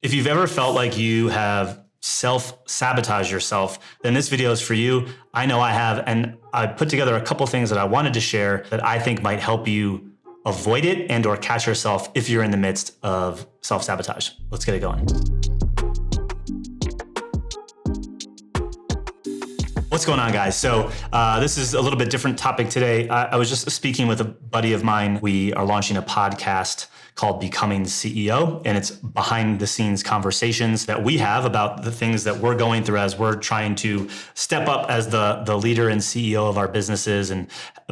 If you've ever felt like you have self-sabotage yourself, then this video is for you. I know I have, and I put together a couple things that I wanted to share that I think might help you avoid it and or catch yourself if you're in the midst of self-sabotage. Let's get it going. What's going on, guys? So this is a little bit different topic today. I was just speaking with a buddy of mine. We are launching a podcast called Becoming CEO, and it's behind the scenes conversations that we have about the things that we're going through as we're trying to step up as the leader and CEO of our businesses and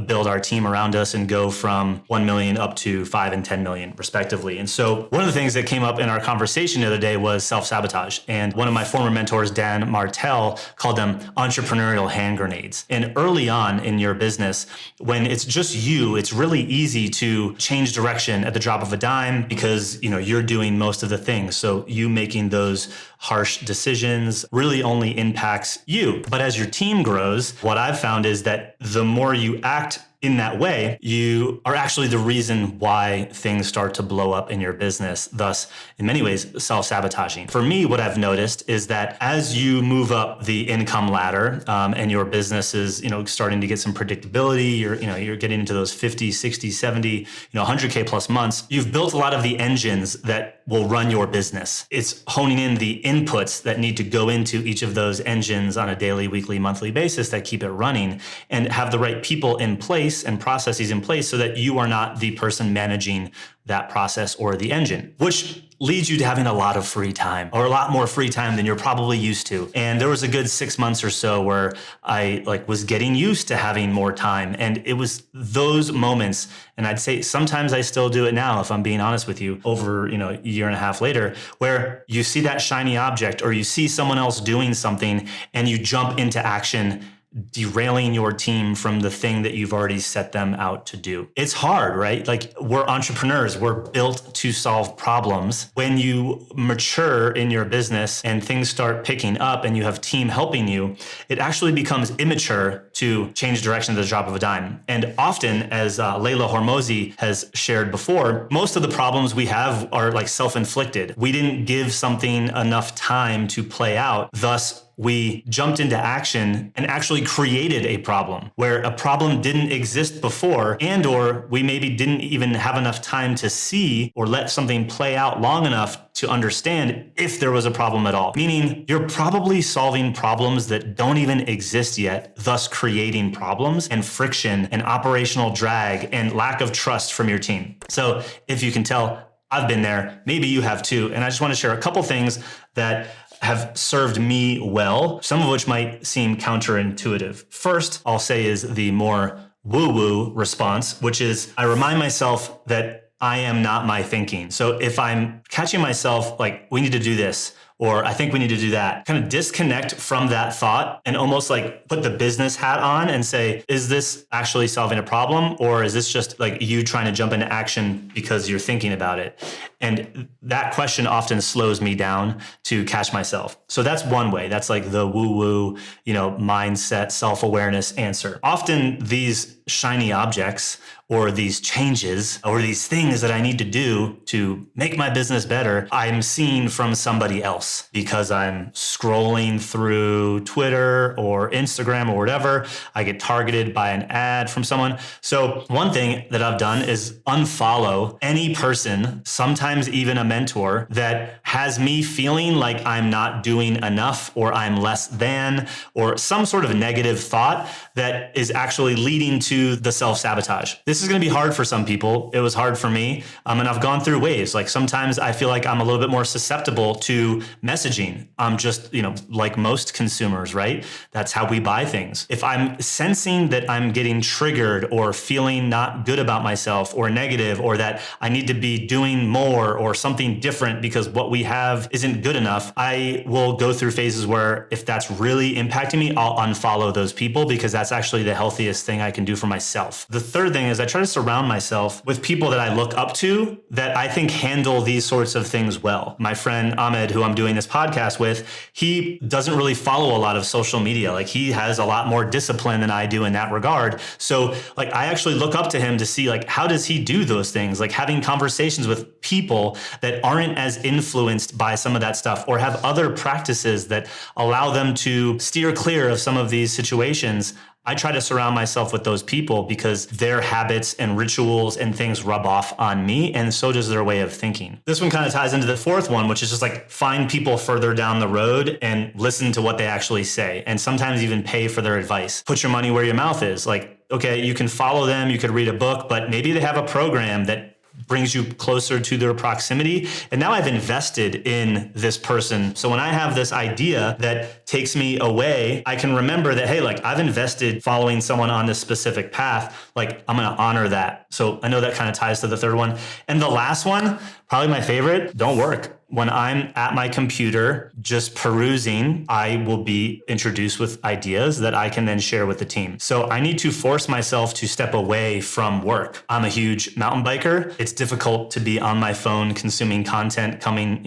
build our team around us and go from 1 million up to 5 and 10 million respectively. And so one of the things that came up in our conversation the other day was self-sabotage. And one of my former mentors, Dan Martell, called them entrepreneurial hand grenades. And early on in your business, when it's just you, it's really easy to change direction at the drop of a dime because you're doing most of the things. So you making those harsh decisions really only impacts you. But as your team grows, what I've found is that the more you act in that way, you are actually the reason why things start to blow up in your business, thus, in many ways, self-sabotaging. For me, what I've noticed is that as you move up the income ladder and your business is starting to get some predictability, you're getting into those 50, 60, 70, 100K plus months, you've built a lot of the engines that will run your business. It's honing in the inputs that need to go into each of those engines on a daily, weekly, monthly basis that keep it running and have the right people in place and processes in place so that you are not the person managing that process or the engine, which leads you to having a lot of free time or a lot more free time than you're probably used to. And there was a good 6 months or so where I was getting used to having more time. And it was those moments. And I'd say sometimes I still do it now, if I'm being honest with you, over, a year and a half later, where you see that shiny object or you see someone else doing something and you jump into action, derailing your team from the thing that you've already set them out to do. It's hard, right? We're entrepreneurs. We're built to solve problems. When you mature in your business and things start picking up and you have team helping you, it actually becomes immature to change direction at the drop of a dime. And often, as Layla Hormozi has shared before, most of the problems we have are self-inflicted. We didn't give something enough time to play out. Thus, we jumped into action and actually created a problem where a problem didn't exist before, and or we maybe didn't even have enough time to see or let something play out long enough to understand if there was a problem at all. Meaning you're probably solving problems that don't even exist yet, thus creating problems and friction and operational drag and lack of trust from your team. So if you can tell, I've been there, maybe you have too. And I just want to share a couple things that have served me well, some of which might seem counterintuitive. First, I'll say is the more woo-woo response, which is I remind myself that I am not my thinking. So if I'm catching myself we need to do this, or I think we need to do that, kind of disconnect from that thought and almost put the business hat on and say, is this actually solving a problem? Or is this just you trying to jump into action because you're thinking about it? And that question often slows me down to catch myself. So that's one way. That's the woo-woo, mindset, self-awareness answer. Often these shiny objects or these changes or these things that I need to do to make my business better, I'm seeing from somebody else because I'm scrolling through Twitter or Instagram or whatever. I get targeted by an ad from someone. So one thing that I've done is unfollow any person, sometimes even a mentor, that has me feeling like I'm not doing enough or I'm less than, or some sort of negative thought that is actually leading to the self-sabotage. This is going to be hard for some people. It was hard for me. And I've gone through waves. Sometimes I feel like I'm a little bit more susceptible to messaging. I'm just, like most consumers, right? That's how we buy things. If I'm sensing that I'm getting triggered or feeling not good about myself or negative, or that I need to be doing more or something different because what we have isn't good enough, I will go through phases where if that's really impacting me, I'll unfollow those people because that's actually the healthiest thing I can do for myself. The third thing is I try to surround myself with people that I look up to that I think handle these sorts of things well. My friend Ahmed, who I'm doing this podcast with, he doesn't really follow a lot of social media. Like, he has a lot more discipline than I do in that regard. So like, I actually look up to him to see like, how does he do those things? Like having conversations with people that aren't as influenced by some of that stuff or have other practices that allow them to steer clear of some of these situations. I try to surround myself with those people because their habits and rituals and things rub off on me, and so does their way of thinking. This one kind of ties into the fourth one, which is just like find people further down the road and listen to what they actually say, and sometimes even pay for their advice. Put your money where your mouth is. Like, okay, you can follow them, you could read a book, but maybe they have a program that brings you closer to their proximity. And now I've invested in this person. So when I have this idea that takes me away, I can remember that, hey, like I've invested following someone on this specific path. Like I'm going to honor that. So I know that kind of ties to the third one. And the last one, probably my favorite, don't work. When I'm at my computer just perusing, I will be introduced with ideas that I can then share with the team. So I need to force myself to step away from work. I'm a huge mountain biker. It's difficult to be on my phone consuming content coming,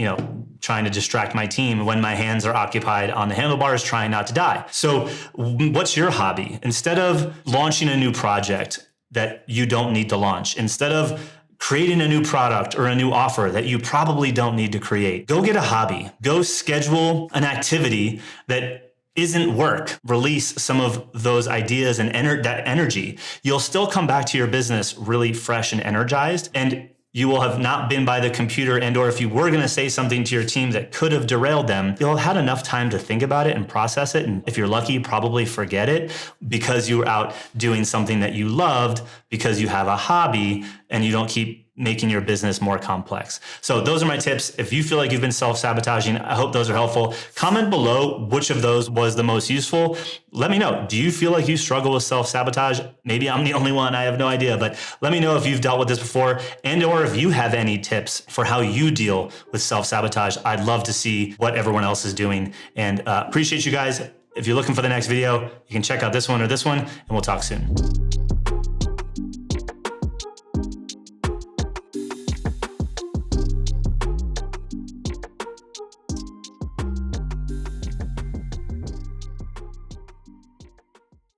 trying to distract my team when my hands are occupied on the handlebars trying not to die. So what's your hobby? Instead of launching a new project that you don't need to launch, instead of creating a new product or a new offer that you probably don't need to create, go get a hobby. Go schedule an activity that isn't work. Release some of those ideas and that energy. You'll still come back to your business really fresh and energized, and you will have not been by the computer, and or if you were going to say something to your team that could have derailed them, you'll have had enough time to think about it and process it. And if you're lucky, probably forget it because you were out doing something that you loved, because you have a hobby and you don't keep making your business more complex. So those are my tips. If you feel like you've been self-sabotaging, I hope those are helpful. Comment below which of those was the most useful. Let me know. Do you feel like you struggle with self-sabotage? Maybe I'm the only one. I have no idea, but let me know if you've dealt with this before, and or if you have any tips for how you deal with self-sabotage. I'd love to see what everyone else is doing, and appreciate you guys. If you're looking for the next video, you can check out this one or this one, and we'll talk soon.